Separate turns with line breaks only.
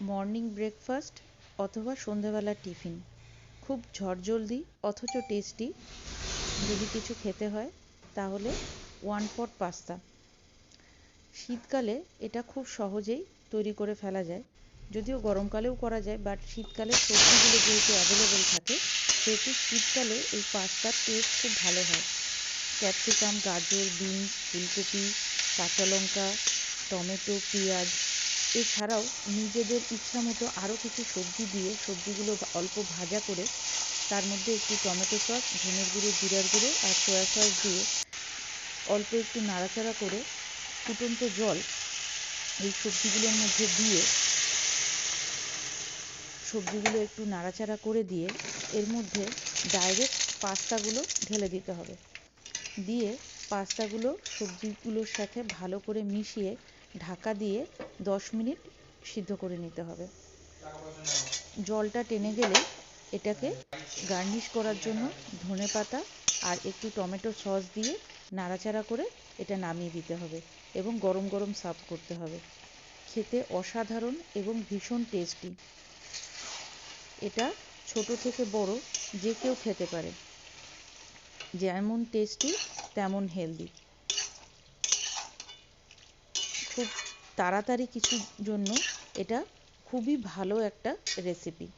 Morning breakfast অথবা সন্ধেবেলার tiffin. খুব ঝটজলদি অথচ টেস্টি যদি কিছু খেতে হয় তাহলে ওয়ান পট পাস্তা। শীতকালে এটা খুব সহজেই তৈরি করে ফেলা যায়, যদিও গরমকালেও করা যায়, বাট শীতকালে সবজিগুলো যেহেতু অ্যাভেলেবেল থাকে সেহেতু শীতকালে এই পাস্তার টেস্ট খুব ভালো হয়। ক্যাপসিকাম, গাজর, বিনস, ফুলকপি, কাঁচা লঙ্কা, টমেটো, পেঁয়াজ এছাড়াও নিজেদের ইচ্ছা মতো আরও কিছু সবজি দিয়ে সবজিগুলো অল্প ভাজা করে তার মধ্যে একটু টমেটো সস, ধনের গুঁড়ো, জিরার গুঁড়ো আর সয়া সস দিয়ে অল্প একটু নাড়াচাড়া করে ফুটন্ত জল এই সবজিগুলোর মধ্যে দিয়ে সবজিগুলো একটু নাড়াচাড়া করে দিয়ে এর মধ্যে ডাইরেক্ট পাস্তাগুলো ঢেলে দিতে হবে। দিয়ে পাস্তাগুলো সবজিগুলোর সাথে ভালো করে মিশিয়ে ঢাকা দিয়ে 10 মিনিট সিদ্ধ করে নিতে হবে। জলটা টেনে গেলে এটাকে গার্নিশ করার জন্য ধনেপাতা আর একটু টমেটো সস দিয়ে নাড়াচাড়া করে এটা নামিয়ে দিতে হবে এবং গরম গরম সার্ভ করতে হবে। খেতে অসাধারণ এবং ভীষণ টেস্টি। এটা ছোট থেকে বড় যে কেউ খেতে পারে। যেমন টেস্টি তেমন হেলদি। খুব তাড়াতাড়ি কিছুর জন্য এটা খুবই ভালো একটা রেসিপি।